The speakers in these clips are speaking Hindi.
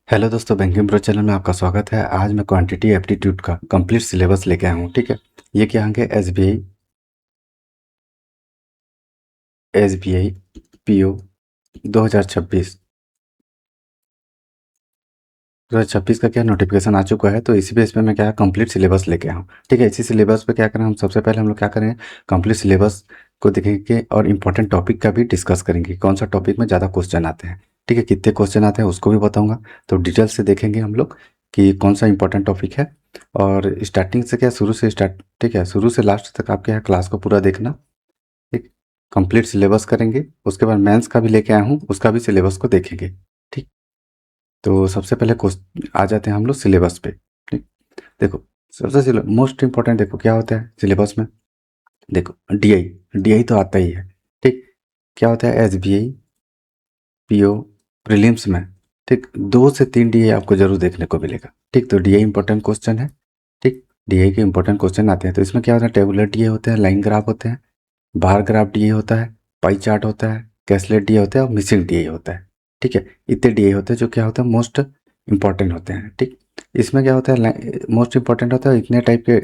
हेलो दोस्तों, बैंकिंग प्रो चैनल में आपका स्वागत है। आज मैं क्वांटिटी एप्टीट्यूड का कंप्लीट सिलेबस लेके आया हूँ। ठीक है, ये क्या होंगे? S B I P O 2026 2026 का क्या नोटिफिकेशन आ चुका है, तो इसी बेस पे मैं क्या कंप्लीट सिलेबस लेके आया हूँ। ठीक है, इसी सिलेबस पे क्या करें, हम सबसे पहले हम लोग क्या करेंगे, कंप्लीट सिलेबस को देखेंगे और इम्पोर्टेंट टॉपिक का भी डिस्कस करेंगे, कौन सा टॉपिक में ज़्यादा क्वेश्चन आते हैं। ठीक है, कितने क्वेश्चन आते हैं उसको भी बताऊंगा। तो डिटेल से देखेंगे हम लोग कि कौन सा इंपॉर्टेंट टॉपिक है। और स्टार्टिंग से क्या, शुरू से स्टार्ट, ठीक है, शुरू से लास्ट तक आपके यहाँ क्लास को पूरा देखना। ठीक, कंप्लीट सिलेबस करेंगे, उसके बाद मेंस का भी लेके आया हूँ, उसका भी सिलेबस को देखेंगे। ठीक, तो सबसे पहले क्वेश्चन आ जाते हैं हम लोग सिलेबस पे। ठीक, देखो, सबसे मोस्ट इंपॉर्टेंट देखो क्या होता है सिलेबस में। देखो, डीआई, डीआई तो आता ही है। ठीक, क्या होता है? एसबीआई पीओ प्रीलिम्स में, ठीक, 2 से 3 डीआई आपको जरूर देखने को मिलेगा। ठीक, तो डीआई इंपॉर्टेंट क्वेश्चन है। ठीक, डीआई के इंपॉर्टेंट क्वेश्चन आते हैं, तो इसमें क्या होता है? टेबुलर डीआई होते हैं, लाइन ग्राफ होते हैं, बार ग्राफ डीआई होता है, पाई चार्ट होता है, कैसलेट डीआई होता है और मिसिंग डीआई होता है। ठीक है, इतने डीआई होते हैं जो क्या होता है, मोस्ट इंपॉर्टेंट होते हैं। ठीक, इसमें क्या होता है, मोस्ट इंपॉर्टेंट होता है, इतने टाइप के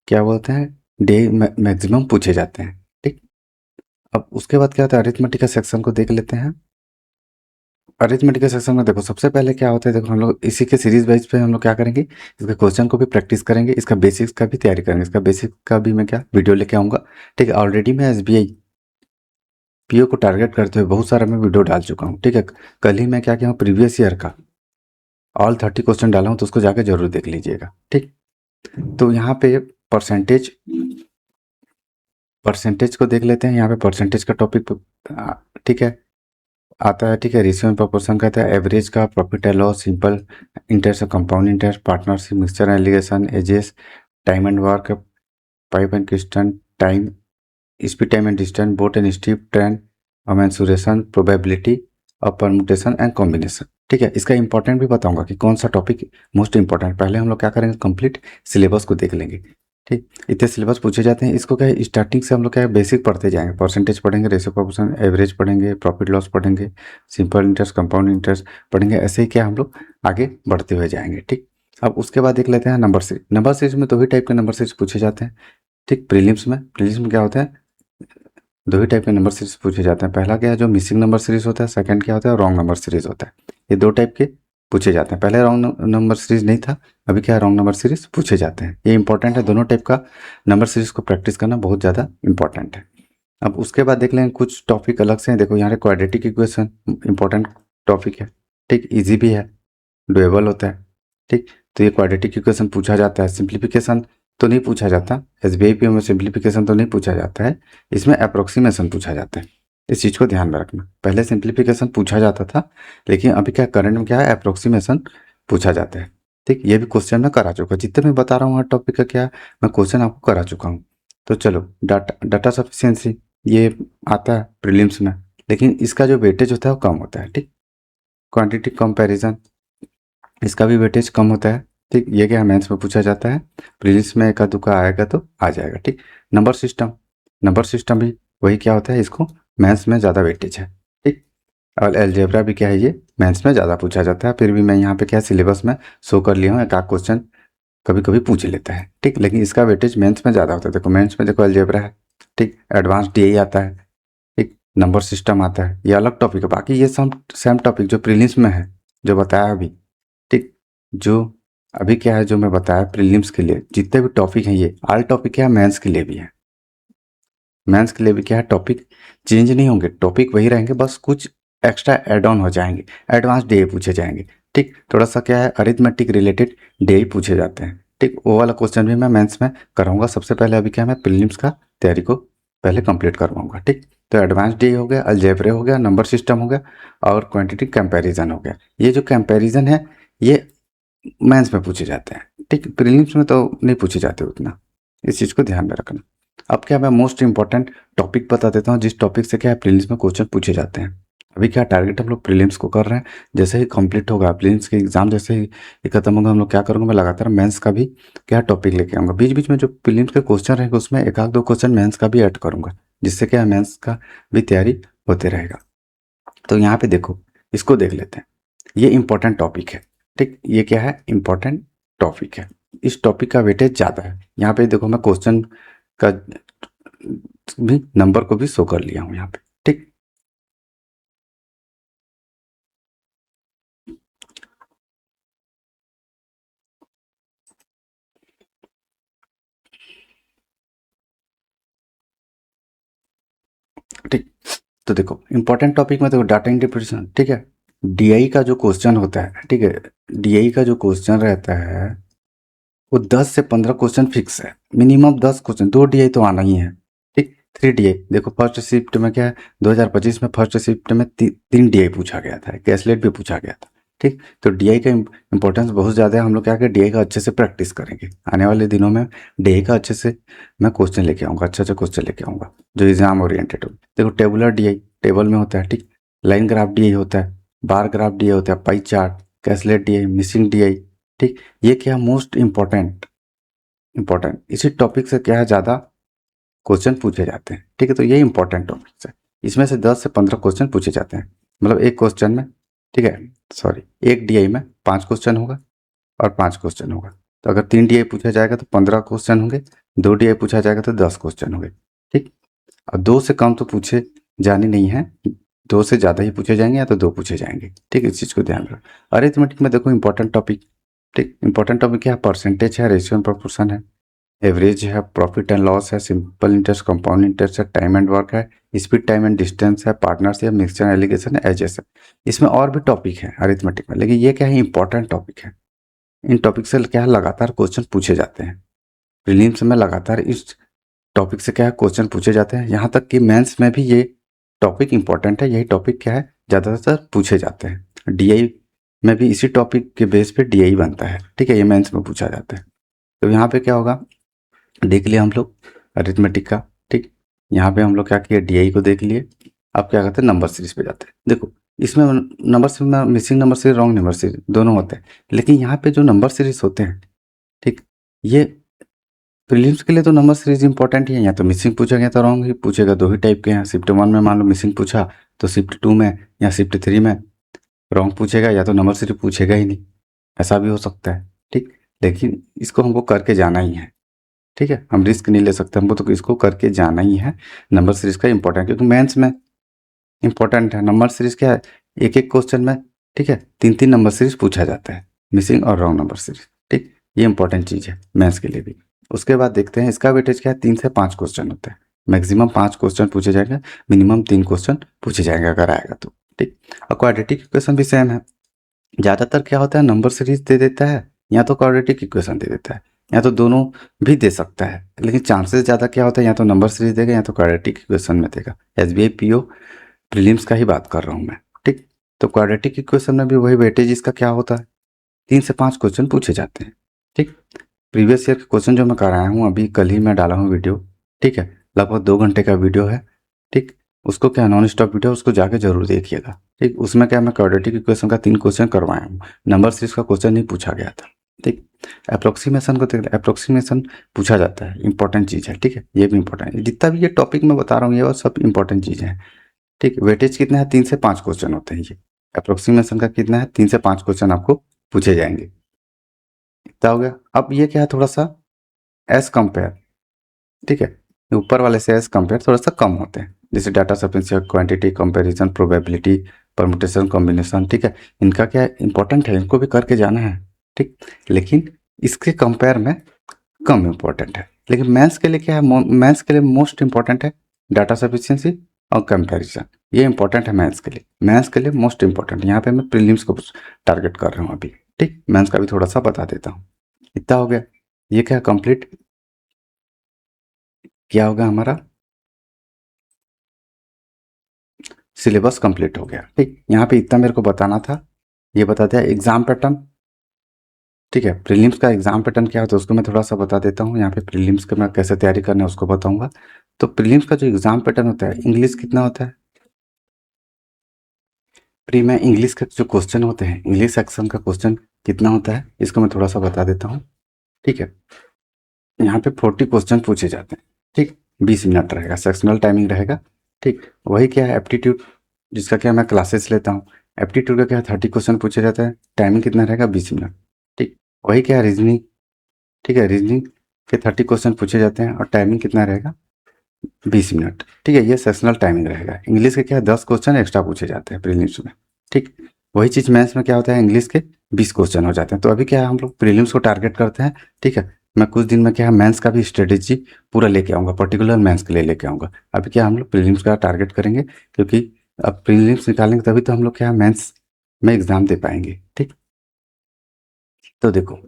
क्या बोलते हैं, डीआई मैक्सिमम पूछे जाते हैं। ठीक, अब उसके बाद क्या होता है, अरिथमेटिक का सेक्शन को देख लेते हैं। अरिथमेटिक सेक्शन में देखो, सबसे पहले क्या होता है, देखो हम लोग इसी के सीरीज वाइज पे हम लोग क्या करेंगे, इसके क्वेश्चन को भी प्रैक्टिस करेंगे, इसका बेसिक्स का भी तैयारी करेंगे, इसका बेसिक का भी मैं क्या वीडियो लेके आऊँगा। ठीक है, ऑलरेडी मैं एसबीआई पीओ को टारगेट करते हुए बहुत सारा मैं वीडियो डाल चुका हूँ। ठीक है, कल ही मैं क्या किया हूँ, प्रीवियस ईयर का ऑल 30 क्वेश्चन डाला हूँ, तो उसको जाकर जरूर देख लीजिएगा। ठीक, तो यहाँ पे परसेंटेज परसेंटेज को देख लेते हैं। यहाँ पे परसेंटेज का टॉपिक, ठीक है, आता है। ठीक है, रेशियो एंड प्रोपोर्शन का आता है, एवरेज का, profit and loss, simple interest, compound interest, partnership, mixture alligation, ages, time and work, pipe and क्रिस्टन, time, speed, time and distance, boat and stream, mensuration, probability और परमुटेशन एंड कॉम्बिनेशन। ठीक है, इसका इंपॉर्टेंट भी बताऊंगा कि कौन सा टॉपिक मोस्ट इंपॉर्टेंट। पहले हम लोग क्या करेंगे, कंप्लीट सिलेबस को देख लेंगे। ठीक, इतने सिलेबस पूछे जाते हैं, इसको क्या है, स्टार्टिंग से हम लोग क्या है, बेसिक पढ़ते जाएंगे। परसेंटेज पढ़ेंगे, रेशियो प्रोपोर्शन, एवरेज पढ़ेंगे, प्रॉफिट लॉस पढ़ेंगे, सिंपल इंटरेस्ट, कंपाउंड इंटरेस्ट पढ़ेंगे। ऐसे ही क्या हम लोग आगे बढ़ते हुए जाएंगे। ठीक, अब उसके बाद देख लेते हैं नंबर सीरीज। नंबर सीरीज में दो ही टाइप के नंबर सीरीज पूछे जाते हैं। ठीक, प्रीलिम्स में क्या होता है, दो ही टाइप के नंबर सीरीज पूछे जाते हैं। पहला क्या है, जो मिसिंग नंबर सीरीज होता है, सेकंड क्या होता है, रॉन्ग नंबर सीरीज होता है। ये दो टाइप के पूछे जाते हैं। पहले रॉन्ग नंबर सीरीज नहीं था, अभी क्या है, रॉन्ग नंबर सीरीज पूछे जाते हैं। ये इंपॉर्टेंट है, दोनों टाइप का नंबर सीरीज को प्रैक्टिस करना बहुत ज़्यादा इंपॉर्टेंट है। अब उसके बाद देख लेंगे कुछ टॉपिक अलग से हैं। देखो, यहाँ क्वाड्रेटिक इक्वेशन इंपॉर्टेंट टॉपिक है। ठीक, ईजी भी है, डुएबल होता है। ठीक, तो ये क्वाड्रेटिक इक्वेशन पूछा जाता है। सिंप्लीफिकेशन तो नहीं पूछा जाता, एसबीआई पीओ में सिंप्लीफिकेशन तो नहीं पूछा जाता है, इसमें अप्रोक्सीमेशन पूछा जाता है। इस चीज़ को ध्यान में रखना, पहले सिंप्लीफिकेशन पूछा जाता था, लेकिन अभी क्या करंट में क्या है, अप्रोक्सीमेशन पूछा जाता है। ठीक, ये भी क्वेश्चन मैं करा चुका, जितने मैं बता रहा हूँ हर टॉपिक का क्या है, मैं क्वेश्चन आपको करा चुका हूँ। तो चलो, डाटा सफिशियंसी ये आता है प्रीलिम्स में, लेकिन इसका जो वेटेज होता है वो कम होता है। ठीक, क्वांटिटी कंपैरिजन, इसका भी वेटेज कम होता है। ठीक, ये क्या मेंस में पूछा जाता है, प्रीलिम्स में एका दुका आएगा तो आ जाएगा। ठीक, नंबर सिस्टम भी वही क्या होता है, इसको मेंस में ज़्यादा वेटेज है। ठीक, और अलजेब्रा भी क्या है, ये मेंस में ज़्यादा पूछा जाता है। फिर भी मैं यहाँ पे क्या सिलेबस में शो कर लिया हूँ, एक आध क्वेश्चन कभी कभी पूछ लेता है। ठीक, लेकिन इसका वेटेज मेंस में ज़्यादा होता है। देखो, मेंस में देखो अलजेब्रा है, ठीक, एडवांस डीआई आता है, ठीक, नंबर सिस्टम आता है, ये अलग टॉपिक है। बाकी ये सब सेम टॉपिक जो प्रीलिम्स में है, जो बताया अभी। ठीक, जो अभी क्या है, जो मैं बताया प्रीलिम्स के लिए जितने भी टॉपिक हैं, ये ऑल टॉपिक क्या है, मेंस के लिए भी है। मेंस के लिए भी क्या है, टॉपिक चेंज नहीं होंगे, टॉपिक वही रहेंगे, बस कुछ एक्स्ट्रा एड ऑन हो जाएंगे, एडवांस डे पूछे जाएंगे। ठीक, थोड़ा सा क्या है, अरिथमेटिक रिलेटेड डे पूछे जाते हैं। ठीक, वो वाला क्वेश्चन भी मैं मेंस में कराऊंगा। सबसे पहले अभी क्या, मैं प्रीलिम्स का तैयारी को पहले कंप्लीट करवाऊंगा। ठीक, तो एडवांस डे हो गया, अलजेब्रे हो गया, नंबर सिस्टम हो गया और क्वांटिटी कंपैरिजन हो गया। ये जो कंपैरिजन है, ये मेंस में पूछे जाते हैं। ठीक, प्रीलिम्स में तो नहीं पूछे जाते उतना, इस चीज़ को ध्यान में रखना। अब क्या, मैं मोस्ट इंपॉर्टेंट टॉपिक बता देता हूँ, जिस टॉपिक से क्या है प्रीलिम्स में क्वेश्चन पूछे जाते हैं। अभी क्या टारगेट हम लोग प्रीलिम्स को कर रहे हैं, जैसे ही कंप्लीट होगा प्रीलिम्स के एग्जाम, जैसे ही ये खत्म होगा, हम लोग क्या करूँगा, मैं लगातार मेंस का भी क्या टॉपिक लेके आऊँगा। बीच बीच में जो प्रीलिम्स के क्वेश्चन रहेंगे, उसमें एक आध दो क्वेश्चन मेंस का भी ऐड करूँगा, जिससे क्या मेंस का भी तैयारी होते रहेगा। तो यहाँ पे देखो, इसको देख लेते हैं, ये इंपॉर्टेंट टॉपिक है। ठीक, ये क्या है, इंपॉर्टेंट टॉपिक है, इस टॉपिक का वेटेज ज़्यादा है। यहाँ पे देखो मैं क्वेश्चन का भी नंबर को भी शो कर लिया हूँ यहाँ पे। ठीक, ठीक, तो देखो इंपॉर्टेंट टॉपिक में देखो डाटा इंटरप्रिटेशन, ठीक है, डीआई का जो क्वेश्चन होता है, ठीक है, डीआई का जो क्वेश्चन रहता है वो 10 से 15 क्वेश्चन फिक्स है, मिनिमम 10 क्वेश्चन, 2 डीआई तो आना ही है। ठीक, 3 डीआई देखो, फर्स्ट शिफ्ट में क्या है, 2025 में फर्स्ट शिफ्ट में 3 डीआई पूछा गया था, कैसलेट भी पूछा गया था। ठीक, तो डीआई का इंपॉर्टेंस बहुत ज़्यादा है। हम लोग क्या करें, डीआई का अच्छे से प्रैक्टिस करेंगे, आने वाले दिनों में डीआई का अच्छे से मैं क्वेश्चन लेके आऊँगा, अच्छे अच्छे क्वेश्चन लेके आऊँगा जो एग्जाम ओरिएंटेड हो। देखो टेबुलर डीआई टेबल में होता है, ठीक, लाइन ग्राफ डीआई होता है, बार ग्राफ डीआई होता है, pie chart, caselet DI, missing DI. ठीक, ये क्या मोस्ट इंपॉर्टेंट इसी टॉपिक से क्या है, ज़्यादा क्वेश्चन पूछे जाते हैं। ठीक है, तो ये इंपॉर्टेंट टॉपिक्स है, इसमें से 10 से 15 क्वेश्चन पूछे जाते हैं, मतलब एक क्वेश्चन में, ठीक है, सॉरी, एक डीआई में 5 क्वेश्चन होगा और 5 क्वेश्चन होगा। तो अगर 3 डीआई पूछा जाएगा तो 15 क्वेश्चन होंगे, 2 डीआई पूछा जाएगा तो 10 क्वेश्चन होंगे। ठीक, और 2 से कम तो पूछे जाने नहीं है, 2 से ज़्यादा ही पूछे जाएंगे या तो 2 पूछे जाएंगे। ठीक, इस चीज़ को ध्यान रखो। अरिथमेटिक में देखो इंपॉर्टेंट टॉपिक, ठीक, इंपॉर्टेंट टॉपिक क्या है, परसेंटेज है, रेशियो एंड प्रोपोर्शन है, एवरेज है, प्रॉफिट एंड लॉस है, सिंपल इंटरेस्ट, कंपाउंड इंटरेस्ट है, टाइम एंड वर्क है, स्पीड टाइम एंड डिस्टेंस है, पार्टनर्स है, मिक्सचर एलिगेशन है, एजेस है। इसमें और भी टॉपिक है अरिथमेटिक में, लेकिन ये क्या है, इंपॉर्टेंट टॉपिक है। इन टॉपिक से क्या है, लगातार क्वेश्चन पूछे जाते हैं, प्रीलिम्स में लगातार इस टॉपिक से क्या है क्वेश्चन पूछे जाते हैं, यहाँ तक कि मेंस में भी ये टॉपिक इंपॉर्टेंट है, यही टॉपिक क्या है ज़्यादातर पूछे जाते हैं। डीआई में भी इसी टॉपिक के बेस पे डीआई बनता है। ठीक है, ये मेंस में पूछा जाता है। तो यहाँ पे क्या होगा, देख लिया हम लोग अरिथमेटिक का। ठीक, यहाँ पे हम लोग क्या किए, डीआई को देख लिए। अब क्या करते हैं, नंबर सीरीज पे जाते हैं। देखो इसमें नंबर सीरीज में missing number series, wrong number series दोनों होते हैं, लेकिन यहाँ पे जो नंबर सीरीज होते हैं, ठीक, ये प्रीलिम्स के लिए तो नंबर सीरीज इंपॉर्टेंट ही है। या तो मिसिंग पूछा गया तो रॉन्ग ही पूछेगा, दो ही टाइप के हैं। शिफ्ट 1 में मान लो मिसिंग पूछा, तो शिफ्ट 2 में या शिफ्ट 3 में रॉन्ग पूछेगा, या तो नंबर सीरीज पूछेगा ही नहीं, ऐसा भी हो सकता है। ठीक, लेकिन इसको हमको करके जाना ही है। ठीक है, हम रिस्क नहीं ले सकते, हमको तो इसको करके जाना ही है। नंबर सीरीज का इंपॉर्टेंट, क्योंकि मेंस में इंपॉर्टेंट है। नंबर सीरीज क्या है, एक एक क्वेश्चन में, ठीक है, 3 3 नंबर सीरीज पूछा जाता है, मिसिंग और रॉन्ग नंबर सीरीज। ठीक, ये इंपॉर्टेंट चीज़ है मेंस के लिए भी। उसके बाद देखते हैं इसका वेटेज क्या है, 3 से 5 क्वेश्चन होते हैं, मैक्सिमम 5 क्वेश्चन पूछे जाएंगे, मिनिमम 3 क्वेश्चन पूछे जाएंगे अगर आएगा तो। ठीक, और क्वाड्रेटिक इक्वेशन भी सेम है। ज़्यादातर क्या होता है, नंबर सीरीज दे देता है या तो क्वाड्रेटिक इक्वेशन दे देता है, या तो दोनों भी दे सकता है, लेकिन चांसेस ज़्यादा क्या होता है, या तो नंबर सीरीज देगा या तो क्वाड्रेटिक इक्वेशन में देगा। एसबीआई पीओ प्रीलिम्स का ही बात कर रहा हूँ मैं। ठीक, तो क्वाड्रेटिक इक्वेशन में भी वही वेटेज इसका क्या होता है, 3 से 5 क्वेश्चन पूछे जाते हैं। ठीक, प्रीवियस ईयर के क्वेश्चन जो मैं कराया हूँ, अभी कल ही मैं डाला हूँ वीडियो। ठीक है, लगभग 2 घंटे का वीडियो है। ठीक, उसको क्या नॉन स्टॉप वीडियो, उसको जाके जरूर देखिएगा। ठीक, उसमें क्या मैं क्वाड्रेटिक इक्वेशन का 3 क्वेश्चन करवाया हूँ, नंबर सीरीज का क्वेश्चन नहीं पूछा गया था। ठीक, अप्रोक्सीमेशन को देख, अप्रोक्सीमेशन पूछा जाता है, इंपॉर्टेंट चीज़ है। ठीक है, ये भी इंपॉर्टेंट है, जितना भी ये टॉपिक मैं बता रहा हूँ ये और सब इंपॉर्टेंट चीज़ें हैं। ठीक, वेटेज कितना है, 3 से 5 क्वेश्चन होते हैं। ये अप्रोक्सीमेशन का कितना है, 3 से 5 क्वेश्चन आपको पूछे जाएंगे। इतना हो गया। अब ये क्या है, थोड़ा सा एज कंपेयर, ठीक है, ऊपर वाले से एज कंपेयर थोड़ा सा कम होते हैं, जैसे data sufficiency, quantity, comparison, probability, permutation, combination. ठीक है, इनका क्या इंपॉर्टेंट है, इनको भी करके जाना है। ठीक, लेकिन इसके कंपेयर में कम इंपॉर्टेंट है। लेकिन मैथ्स के लिए क्या है, मैथ्स के लिए मोस्ट इंपॉर्टेंट है डाटा सफिशिएंसी और कंपैरिजन। ये इंपॉर्टेंट है मैथ्स के लिए, मैथ्स के लिए मोस्ट इंपॉर्टेंट। यहाँ पे मैं प्रीलिम्स को टारगेट कर रहा हूँ अभी। ठीक, मैथ्स का भी थोड़ा सा बता देता हूँ। इतना हो गया, ये क्या कंप्लीट क्या होगा, हमारा सिलेबस कंप्लीट हो गया। ठीक, यहाँ पे इतना मेरे को बताना था, ये बता दिया। एग्जाम पैटर्न, ठीक है, प्रीलिम्स का एग्जाम पैटर्न क्या होता है उसको मैं थोड़ा सा बता देता हूँ। यहाँ पे प्रीलिम्स का मैं कैसे तैयारी करना है उसको बताऊंगा। तो प्रीलिम्स का जो एग्जाम पैटर्न होता है, इंग्लिश कितना होता है, प्री में इंग्लिश का जो क्वेश्चन होते हैं, इंग्लिश सेक्शन का क्वेश्चन कितना होता है, इसको मैं थोड़ा सा बता देता हूँ। ठीक है, यहाँ पे 40 क्वेश्चन पूछे जाते हैं। ठीक, 20 मिनट रहेगा, सेक्शनल टाइमिंग रहेगा। ठीक, वही क्या है, एप्टीट्यूड, जिसका क्या मैं क्लासेस लेता हूँ। एप्टीट्यूड का क्या है, 30 क्वेश्चन पूछे जाता है, टाइमिंग कितना रहेगा, 20 मिनट। ठीक, वही क्या है रीजनिंग, ठीक है, रीजनिंग के 30 क्वेश्चन पूछे जाते हैं और टाइमिंग कितना रहेगा, 20 मिनट। ठीक है, ये सेशनल टाइमिंग रहेगा। इंग्लिश के क्या है, 10 क्वेश्चन एक्स्ट्रा पूछे जाते हैं प्रीलिम्स में। ठीक, वही चीज़ मेंस में क्या होता है, इंग्लिश के 20 क्वेश्चन हो जाते हैं। तो अभी क्या है, हम लोग प्रीलिम्स को टारगेट करते हैं। ठीक है, मैं कुछ दिन में क्या है मेंस का भी स्ट्रेटेजी पूरा लेके आऊँगा, पर्टिकुलर मेंस के लिए लेके आऊँगा। अभी क्या हम लोग प्रीलिम्स का टारगेट करेंगे, क्योंकि अब प्रीलिम्स निकालेंगे तभी तो हम लोग क्या है मेंस में एग्ज़ाम दे पाएंगे। ठीक, तो देखो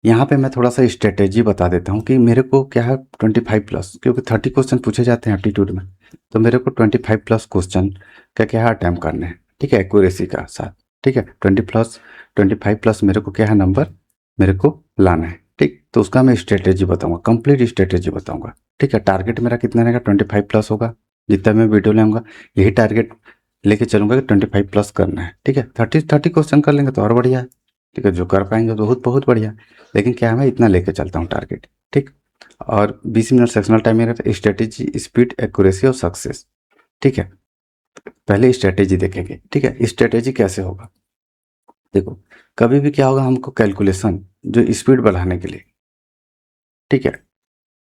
यहाँ पे मैं थोड़ा सा स्ट्रेटेजी बता देता हूँ कि मेरे को क्या है 25+, क्योंकि 30 क्वेश्चन पूछे जाते हैं एप्टीट्यूड में, तो मेरे को 25+ क्वेश्चन का क्या है अटैम्प्ट करना है। ठीक है, एक्यूरेसी का साथ। ठीक है, 25+ मेरे को क्या है नंबर मेरे को लाना है। ठीक, तो उसका मैं स्ट्रेटेजी बताऊंगा, कंप्लीट स्ट्रेटेजी बताऊंगा। ठीक है, टारगेट मेरा कितना रहेगा, 25+ होगा। जितना मैं वीडियो लाऊंगा यही टारगेट लेके चलूंगा कि 25+ करना है। ठीक है, 30 क्वेश्चन कर लेंगे तो और बढ़िया है। ठीक है, जो कर पाएंगे तो बहुत बहुत बढ़िया, लेकिन क्या है मैं इतना लेके चलता हूँ टारगेट। ठीक, और 20 मिनट सेक्शनल टाइम में रहता है। स्ट्रेटेजी, स्पीड, एक्यूरेसी और सक्सेस। ठीक है, पहले स्ट्रेटेजी देखेंगे। ठीक है, स्ट्रेटेजी कैसे होगा, देखो कभी भी क्या होगा, हमको कैलकुलेशन जो स्पीड बढ़ाने के लिए, ठीक है,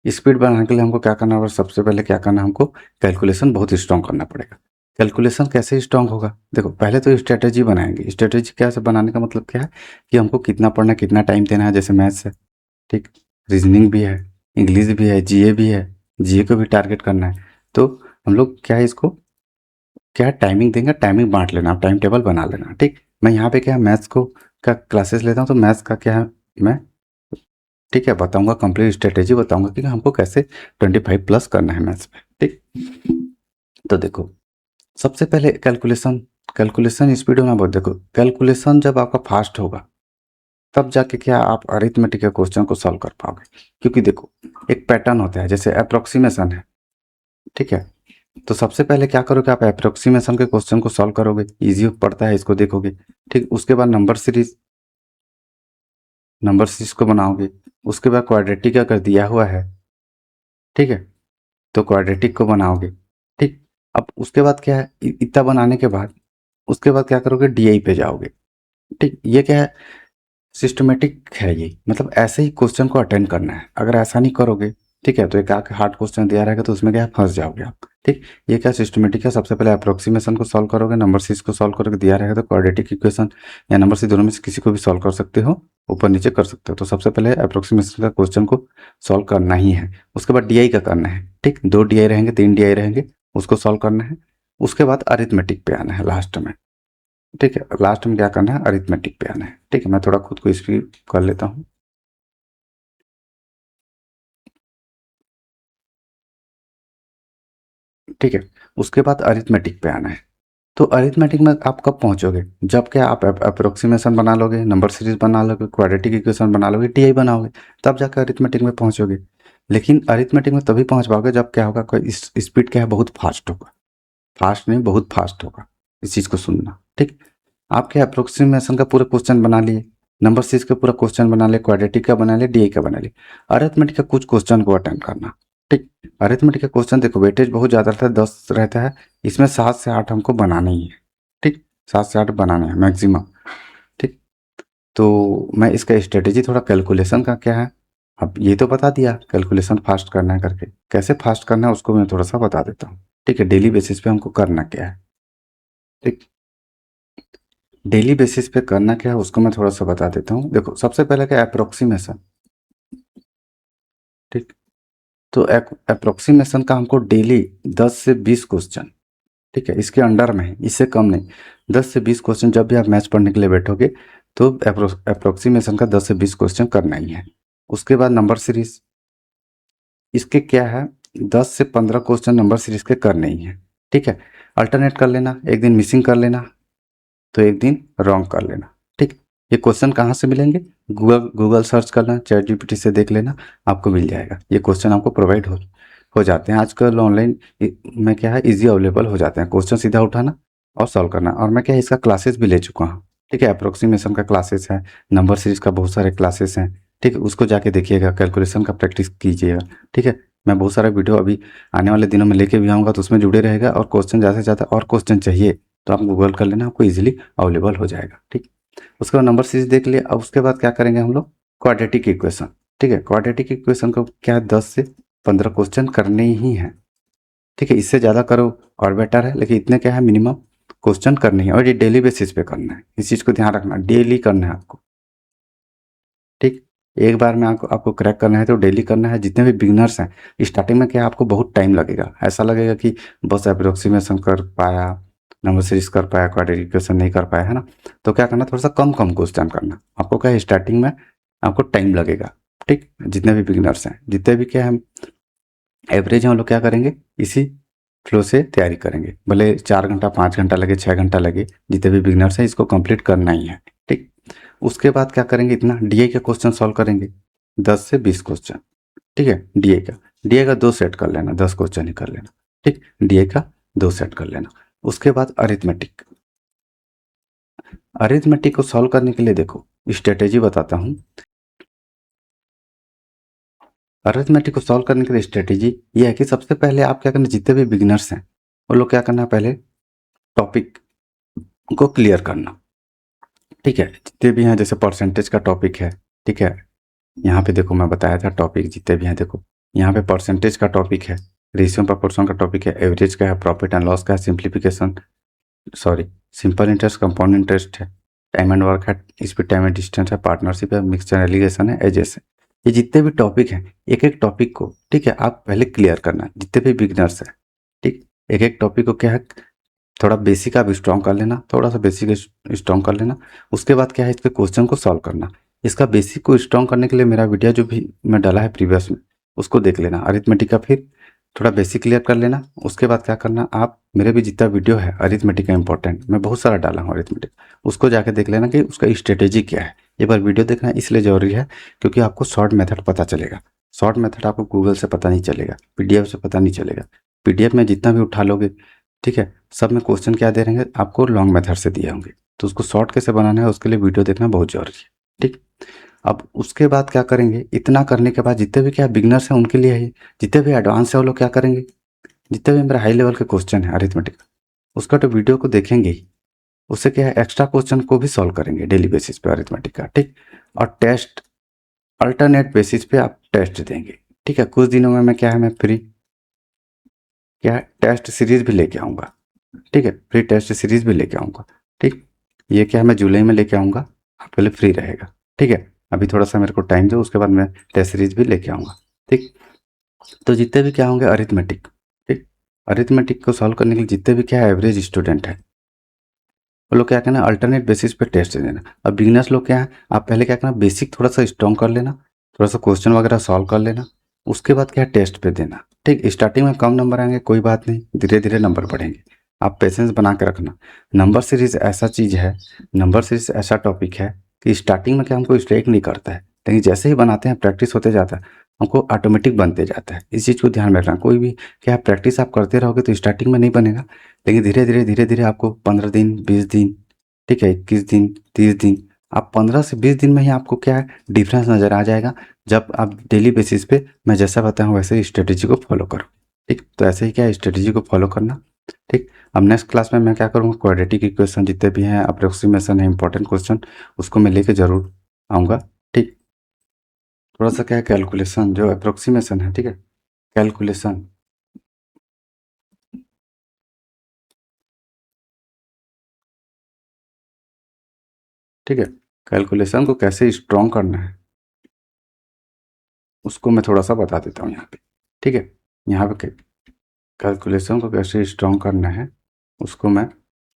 स्पीड बढ़ाने के लिए हमको क्या करना होगा, सबसे पहले क्या करना है, हमको कैलकुलेशन बहुत स्ट्रॉन्ग करना पड़ेगा। कैलकुलेशन कैसे स्ट्रॉन्ग होगा, देखो पहले तो स्ट्रेटेजी बनाएंगे। स्ट्रेटेजी कैसे बनाने का मतलब क्या है कि हमको कितना पढ़ना है, कितना टाइम देना है। जैसे मैथ्स है, ठीक, रीजनिंग भी है, इंग्लिश भी है, जीए भी है, जीए को भी टारगेट करना है। तो हम लोग क्या है इसको क्या टाइमिंग देंगे, टाइमिंग बांट लेना, टाइम टेबल बना लेना। ठीक, मैं यहाँ पे क्या मैथ्स को का क्लासेस लेता हूँ, तो मैथ्स का क्या है मैं, ठीक है, बताऊंगा, कंप्लीट स्ट्रेटेजी बताऊंगा कि हमको कैसे 25+ करना है मैथ्स में। ठीक, तो देखो सबसे पहले कैलकुलेशन, कैलकुलेशन स्पीड होना बहुत, देखो कैलकुलेशन जब आपका फास्ट होगा तब जाके क्या आप अरिथमेटिक के क्वेश्चन को सॉल्व कर पाओगे। क्योंकि देखो एक पैटर्न होता है, जैसे अप्रोक्सीमेशन है। ठीक है, तो सबसे पहले क्या करोगे, आप अप्रोक्सीमेशन के क्वेश्चन को सॉल्व करोगे, इजी पड़ता है, इसको देखोगे। ठीक, उसके बाद नंबर सीरीज, नंबर सीरीज को बनाओगे। उसके बाद क्वाड्रेटिक अगर दिया हुआ है, ठीक है, तो क्वाड्रेटिक को बनाओगे। ठीक, अब उसके बाद क्या है, इतना बनाने के बाद उसके बाद क्या करोगे, डीआई पे जाओगे। ठीक, ये क्या है, सिस्टमेटिक है ये, मतलब ऐसे ही क्वेश्चन को अटेंड करना है। अगर ऐसा नहीं करोगे, ठीक है, तो एक आके हार्ड क्वेश्चन दिया रहेगा तो उसमें क्या है, फंस जाओगे आप। ठीक, ये क्या सिस्टमेटिक है, सबसे पहले अप्रोक्सीमेशन को सॉल्व करोगे, नंबर सीरीज को सॉल्व करोगे, दिया रहेगा तो क्वाड्रेटिक इक्वेशन या नंबर सीरीज दोनों में से किसी को भी सॉल्व कर सकते हो, ऊपर नीचे कर सकते हो। तो सबसे पहले अप्रोक्सीमेशन का क्वेश्चन को सॉल्व करना ही है। उसके बाद डीआई का करना है। ठीक, 2 डीआई रहेंगे, 3 डीआई रहेंगे, उसको सॉल्व करना है। उसके बाद अरिथमेटिक पे आना है लास्ट में। ठीक है, लास्ट में क्या करना है, अरिथमेटिक पे आना है। ठीक है, मैं थोड़ा खुद को स्पीड कर लेता हूँ। ठीक है, उसके बाद अरिथमेटिक पे आना है। तो अरिथमेटिक में आप कब पहुंचोगे, जब क्या आप अप्रोक्सीमेशन बना लोगे, नंबर सीरीज बना लोगे, क्वाड्रेटिक इक्वेशन बना लोगे, टीआई बनाओगे, तब जाकर अरिथमेटिक में पहुंचोगे। लेकिन अरिथमेटिक में तभी पहुंच पाओगे जब क्या होगा, कोई स्पीड क्या है, बहुत फास्ट होगा। फास्ट नहीं, बहुत फास्ट होगा, इस चीज़ को सुनना। ठीक, आपके अप्रोक्सीमेशन का पूरा क्वेश्चन बना लिए, नंबर सीरीज का पूरा क्वेश्चन बना लिए, क्वाड्रेटिक का बना लिए, डीआई का बना लिए, अरिथमेटिक का कुछ क्वेश्चन को अटेम्प्ट करना। ठीक, अरिथमेटिक का क्वेश्चन देखो वेटेज बहुत ज़्यादा रहता है, 10 रहता है, इसमें 7 से 8 हमको बनाना ही है। ठीक, 7 से 8 बनाने हैं मैक्सिमम। ठीक, तो मैं इसका स्ट्रेटेजी थोड़ा कैलकुलेशन का क्या है, अब ये तो बता दिया कैलकुलेशन फास्ट करना है करके, कैसे फास्ट करना है उसको मैं थोड़ा सा बता देता हूँ। ठीक है, डेली बेसिस पे हमको करना क्या है। ठीक, डेली बेसिस पे करना क्या है उसको मैं थोड़ा सा बता देता हूँ। देखो सबसे पहले क्या, अप्रोक्सीमेशन। ठीक, तो अप्रोक्सीमेशन का हमको डेली 10 से 20 क्वेश्चन, ठीक है, इसके अंडर में है, इससे कम नहीं। 10 से 20 क्वेश्चन जब भी आप मैथ्स पढ़ने के लिए बैठोगे तो अप्रोक्सीमेशन का 10 से 20 क्वेश्चन करना ही है। उसके बाद नंबर सीरीज, इसके क्या है 10 से 15 क्वेश्चन नंबर सीरीज के करने ही है। ठीक है, अल्टरनेट कर लेना, एक दिन मिसिंग कर लेना तो एक दिन रॉन्ग कर लेना। ठीक, ये क्वेश्चन कहाँ से मिलेंगे, गूगल गूगल सर्च करना, चैट जीपीटी से देख लेना, आपको मिल जाएगा। ये क्वेश्चन आपको प्रोवाइड हो जाते हैं आजकल ऑनलाइन में, क्या है इजी अवेलेबल हो जाते हैं। क्वेश्चन सीधा उठाना और सॉल्व करना। और मैं क्या है इसका क्लासेस भी ले चुका हूँ। ठीक है, अप्रोक्सीमेशन का क्लासेस है, नंबर सीरीज का बहुत सारे क्लासेस हैं। ठीक है, उसको जाके देखिएगा, कैलकुलेशन का प्रैक्टिस कीजिएगा। ठीक है, मैं बहुत सारा वीडियो अभी आने वाले दिनों में लेके भी आऊँगा, तो उसमें जुड़े रहेगा। और क्वेश्चन ज़्यादा से ज़्यादा और क्वेश्चन चाहिए तो आप गूगल कर लेना, आपको ईजिली अवेलेबल हो जाएगा। ठीक, उसके बाद नंबर सीरीज देख लिए। अब उसके बाद क्या करेंगे हम लोग, क्वाड्रेटिक इक्वेशन। ठीक है, क्वाड्रेटिक इक्वेशन को क्या 10 से 15 क्वेश्चन करने ही हैं। ठीक है, इससे ज़्यादा करो और बेटर है, लेकिन इतने क्या है मिनिमम क्वेश्चन करने हैं, और ये डेली बेसिस पे करना है। इस चीज़ को ध्यान रखना, डेली करना है आपको। ठीक, एक बार में आपको क्रैक करना है तो डेली करना है। जितने भी बिगिनर्स हैं, स्टार्टिंग में क्या आपको बहुत टाइम लगेगा, ऐसा लगेगा कि बस अप्रोक्सीमेशन कर पाया, नंबर सीरीज कर पाया, क्वाड्रेटिक इक्वेशन नहीं कर पाया, है ना। तो क्या करना, थोड़ा सा कम कम क्वेश्चन करना। आपको क्या है, स्टार्टिंग में आपको टाइम लगेगा। ठीक, जितने भी बिगिनर्स हैं, जितने भी क्या है एवरेज हम लोग क्या करेंगे, इसी फ्लो से तैयारी करेंगे। भले 4 घंटा 5 घंटा लगे 6 घंटा लगे, जितने भी बिगिनर्स हैं इसको कंप्लीट करना ही है। ठीक, उसके बाद क्या करेंगे, इतना डीए के क्वेश्चन सॉल्व करेंगे, 10 से 20 क्वेश्चन। ठीक है, डीए का 2 सेट कर लेना, 10 क्वेश्चन ही कर लेना। ठीक, डीए का 2 सेट कर लेना। उसके बाद अरिथमेटिक। अरिथमेटिक को सॉल्व करने के लिए देखो स्ट्रेटेजी बताता हूँ। अरिथमेटिक को सॉल्व करने के लिए स्ट्रेटेजी ये है कि सबसे पहले आप क्या करना, जितने भी बिगिनर्स हैं वो लोग क्या करना, पहले टॉपिक को क्लियर करना। ठीक है, जितने भी हैं, जैसे परसेंटेज का टॉपिक है। ठीक है, यहाँ पे देखो मैं बताया था टॉपिक जितने भी हैं, देखो यहाँ पे परसेंटेज का टॉपिक है, रेशियो प्रोपोर्शन का टॉपिक है, एवरेज का है, प्रॉफिट एंड लॉस का है, simplification sorry simple interest, compound interest है, टाइम एंड वर्क है, स्पीड टाइम एंड डिस्टेंस है, पार्टनरशिप है, मिक्सचर एलिगेशन है, एजेस है। ये जितने भी टॉपिक हैं, एक एक टॉपिक को ठीक है आप पहले क्लियर करना, जितने भी बिगनर्स हैं। ठीक, एक एक टॉपिक को क्या है थोड़ा बेसिक आप स्ट्रॉन्ग कर लेना, थोड़ा सा बेसिक स्ट्रॉन्ग कर लेना। उसके बाद क्या है, इसके क्वेश्चन को सॉल्व करना। इसका बेसिक को स्ट्रॉन्ग करने के लिए मेरा वीडियो जो भी मैं डाला है प्रीवियस में, उसको देख लेना अरिथमेटिक का। फिर थोड़ा बेसिक क्लियर कर लेना। उसके बाद क्या करना, आप मेरे भी जितना वीडियो है अरिथमेटिक का इंपॉर्टेंट, मैं बहुत सारा डाला हूँ अरिथमेटिक, उसको जाके देख लेना कि उसका स्ट्रेटेजी क्या है। एक बार वीडियो देखना इसलिए ज़रूरी है क्योंकि आपको शॉर्ट मेथड पता चलेगा। शॉर्ट मेथड आपको गूगल से पता नहीं चलेगा, पीडीएफ से पता नहीं चलेगा। पीडीएफ में जितना भी उठा लोगे, ठीक है, सब में क्वेश्चन क्या दे रहेंगे आपको, लॉन्ग मेथड से दिए होंगे। तो उसको शॉर्ट कैसे बनाना है उसके लिए वीडियो देखना बहुत जरूरी है। ठीक, अब उसके बाद क्या करेंगे, इतना करने के बाद जितने भी क्या बिगनर्स हैं उनके लिए है, जितने भी एडवांस है वो लोग क्या करेंगे, जितने भी मेरा हाई लेवल के क्वेश्चन है अरिथमेटिक, उसका तो वीडियो को देखेंगे ही, उससे क्या है एक्स्ट्रा क्वेश्चन को भी सॉल्व करेंगे डेली बेसिस पे अरिथमेटिक का। ठीक, और टेस्ट अल्टरनेट बेसिस पे आप टेस्ट देंगे। ठीक है, कुछ दिनों में मैं क्या है, मैं फ्री क्या है टेस्ट सीरीज भी लेके आऊँगा। ठीक है, फ्री टेस्ट सीरीज भी लेके आऊँगा। ठीक, ये क्या है मैं जुलाई में लेके आऊँगा, आपके लिए फ्री रहेगा। ठीक है, अभी थोड़ा सा मेरे को टाइम दो, उसके बाद मैं टेस्ट सीरीज भी लेके आऊँगा। ठीक, तो जितने भी क्या होंगे अरिथमेटिक, ठीक, अरिथमेटिक को सॉल्व करने के लिए जितने भी क्या है एवरेज स्टूडेंट है वो लोग क्या करना, अल्टरनेट बेसिस पे टेस्ट देना। अब बिगिनर्स लोग क्या है, आप पहले क्या करना, बेसिक थोड़ा सा स्ट्रॉन्ग कर लेना, थोड़ा सा क्वेश्चन वगैरह सॉल्व कर लेना। उसके बाद क्या है टेस्ट पे देना। ठीक, स्टार्टिंग में कम नंबर आएंगे कोई बात नहीं, धीरे धीरे नंबर बढ़ेंगे। आप पेशेंस बना के रखना। नंबर सीरीज ऐसा चीज़ है, नंबर सीरीज ऐसा टॉपिक है कि स्टार्टिंग में क्या हमको स्ट्राइक नहीं करता है, लेकिन जैसे ही बनाते हैं प्रैक्टिस होते जाता है, हमको ऑटोमेटिक बनते जाता है। इस चीज़ को ध्यान में रखना। कोई भी क्या प्रैक्टिस आप करते रहोगे तो स्टार्टिंग में नहीं बनेगा, लेकिन धीरे धीरे आपको 15 दिन 20 दिन, ठीक है 21 दिन 30 दिन, आप 15 से 20 दिन में ही आपको क्या है डिफरेंस नज़र आ जाएगा। जब आप डेली बेसिस पे मैं जैसा बताऊँ वैसे ही स्ट्रेटेजी को फॉलो करो। ठीक, तो ऐसे ही क्या है स्ट्रेटेजी को फॉलो करना। ठीक, अब नेक्स्ट क्लास में मैं क्या करूँगा, क्वाड्रेटिक इक्वेशन जितने भी हैं, अप्रोक्सीमेशन है, इंपॉर्टेंट क्वेश्चन, उसको मैं लेके ज़रूर आऊँगा। ठीक, थोड़ा सा क्या है कैलकुलेशन जो अप्रोक्सीमेशन है, ठीक है, कैलकुलेशन, ठीक है, कैलकुलेशन को कैसे स्ट्रॉन्ग करना है उसको मैं थोड़ा सा बता देता हूँ यहाँ पे। ठीक है, यहाँ पे कैलकुलेशन को कैसे स्ट्रॉन्ग करना है उसको मैं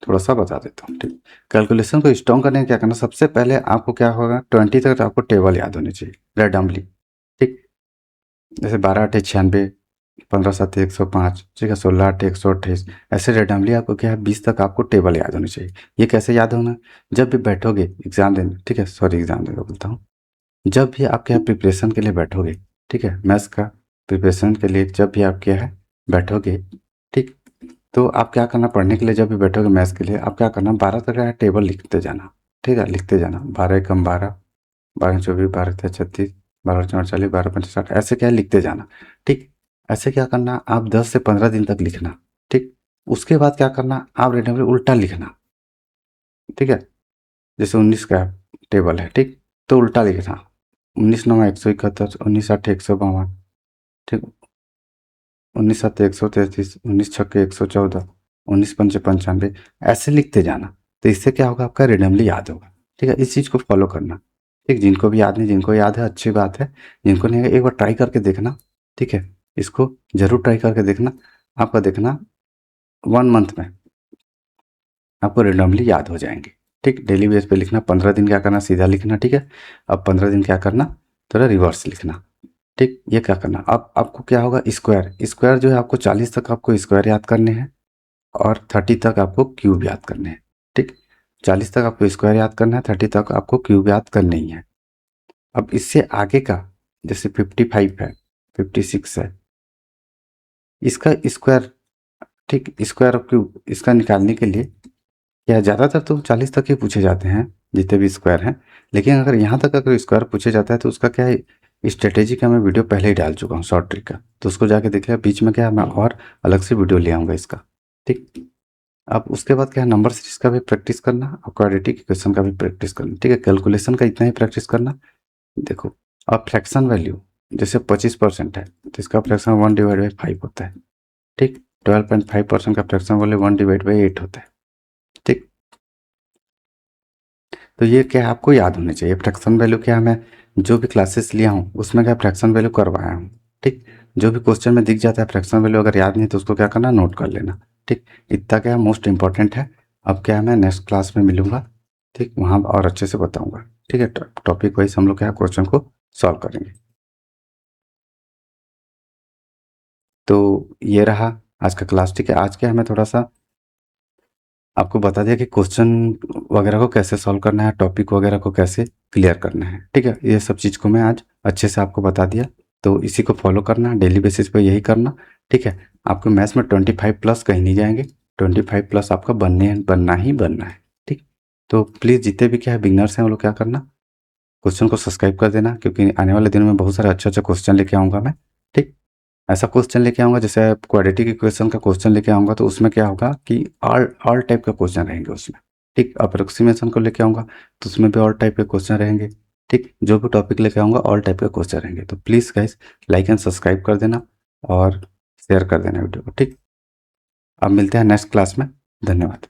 थोड़ा सा बता देता हूँ। ठीक, कैलकुलेशन को स्ट्रॉन्ग करने का क्या करना, सबसे पहले आपको क्या होगा 20 तक आपको टेबल याद होनी चाहिए रैंडमली। ठीक, जैसे 12 8 96, 15 7 105, ठीक है 16 8 128, ऐसे रैंडमली आपको क्या है 20 तक आपको टेबल याद होनी चाहिए। ये कैसे याद होना, जब भी बैठोगे एग्जाम देने, ठीक है सॉरी एग्जाम देने बोलता हूँ, जब भी आपके यहाँ प्रिपरेशन के लिए बैठोगे, ठीक है मैथ्स का प्रिपरेशन के लिए जब भी आप क्या है बैठोगे, ठीक, तो आप क्या करना, पढ़ने के लिए जब भी बैठोगे मैथ्स के लिए आप क्या करना, 12 तक का टेबल लिखते जाना। ठीक है, लिखते जाना, 12 एकम 12, 12 24, 12 36, 12 4 40, 12 5 60, ऐसे क्या है लिखते जाना। ठीक, ऐसे क्या करना आप 10 से 15 दिन तक लिखना। ठीक, उसके बाद क्या करना, आप रेंडमली उल्टा लिखना, ठीक है। जैसे 19 का टेबल है, ठीक, तो उल्टा लिखना, 19 9 171, 19 8 152, ठीक, 19 7 133, 19 6 114, 19 5 95, ऐसे लिखते जाना। तो इससे क्या होगा, आपका रेंडमली याद होगा, ठीक है। इस चीज़ को फॉलो करना, ठीक। जिनको भी याद नहीं, जिनको याद है अच्छी बात है, जिनको नहीं है एक बार ट्राई करके देखना, ठीक है। इसको जरूर ट्राई करके देखना, आपका देखना 1 मंथ में आपको रेंडमली याद हो जाएंगे, ठीक। डेली बेस पे लिखना, 15 दिन क्या करना, सीधा लिखना, ठीक है। अब 15 दिन क्या करना, थोड़ा रिवर्स लिखना, ठीक। ये क्या करना, अब आपको क्या होगा, स्क्वायर स्क्वायर जो है आपको 40 तक आपको स्क्वायर याद करने हैं और 30 तक आपको क्यूब याद करने हैं, ठीक। 40 तक आपको स्क्वायर याद करना है, 30 तक आपको क्यूब याद करने ही है। अब इससे आगे का, जैसे 55 है, 56 है, इसका स्क्वायर, ठीक, स्क्वायर ऑफ क्यूब, इसका निकालने के लिए क्या, ज़्यादातर तो 40 तक ही पूछे जाते हैं जितने भी स्क्वायर हैं। लेकिन अगर यहाँ तक अगर स्क्वायर पूछे जाता है तो उसका क्या है, स्ट्रेटेजी का मैं वीडियो पहले ही डाल चुका हूँ, शॉर्ट ट्रिक का, तो उसको जाके देख लिया। बीच में क्या है, मैं और अलग से वीडियो ले आऊँगा इसका, ठीक। अब उसके बाद क्या है, नंबर सीरीज का भी प्रैक्टिस करना और क्वाड्रेटिक इक्वेशन का भी प्रैक्टिस करना, ठीक है। कैलकुलेशन का इतना ही प्रैक्टिस करना। देखो, अब फ्रैक्शन वैल्यू जैसे 25% है तो इसका फ्रैक्शन 1/5 होता है, ठीक। 12.5% का फ्रैक्शन वैल्यू 1/8 होता है, ठीक। तो ये क्या है, आपको याद होने चाहिए। फ्रैक्शन वैल्यू क्या है, मैं जो भी क्लासेस लिया हूँ उसमें क्या फ्रैक्शन वैल्यू करवाया हूँ, ठीक। जो भी क्वेश्चन में दिख जाता है फ्रैक्शन वैल्यू, अगर याद नहीं तो उसको क्या करना, नोट कर लेना, ठीक। इतना क्या मोस्ट इंपॉर्टेंट है। अब क्या है, मैं नेक्स्ट क्लास में मिलूंगा, ठीक, वहाँ और अच्छे से बताऊंगा, ठीक है। टॉपिक वाइज हम लोग क्या क्वेश्चन को सॉल्व करेंगे। तो ये रहा आज का क्लास, ठीक है। आज क्या है, मैं थोड़ा सा आपको बता दिया कि क्वेश्चन वगैरह को कैसे सॉल्व करना है, टॉपिक वगैरह को कैसे क्लियर करना है, ठीक है। ये सब चीज़ को मैं आज अच्छे से आपको बता दिया। तो इसी को फॉलो करना, डेली बेसिस पे यही करना, ठीक है। आपको मैथ्स में 25+ कहीं नहीं जाएंगे, 25+ आपका बनना ही बनना है, ठीक। तो प्लीज़ जितने भी क्या है बिगनर्स हैं वो लोग क्या करना, क्वेश्चन को सब्सक्राइब कर देना, क्योंकि आने वाले दिनों में बहुत सारे अच्छे अच्छे क्वेश्चन लेके आऊँगा मैं, ठीक। ऐसा क्वेश्चन लेके आऊँगा, जैसे क्वाड्रेटिक इक्वेशन का क्वेश्चन लेके आऊँगा तो उसमें क्या होगा कि ऑल टाइप का क्वेश्चन रहेंगे उसमें, ठीक। अप्रोक्सीमेशन को लेके आऊँगा तो उसमें भी ऑल टाइप के क्वेश्चन रहेंगे, ठीक। जो भी टॉपिक लेके आऊँगा ऑल टाइप के क्वेश्चन रहेंगे। तो please guys like and subscribe कर देना और शेयर कर देना वीडियो को, ठीक। अब मिलते हैं नेक्स्ट क्लास में। धन्यवाद।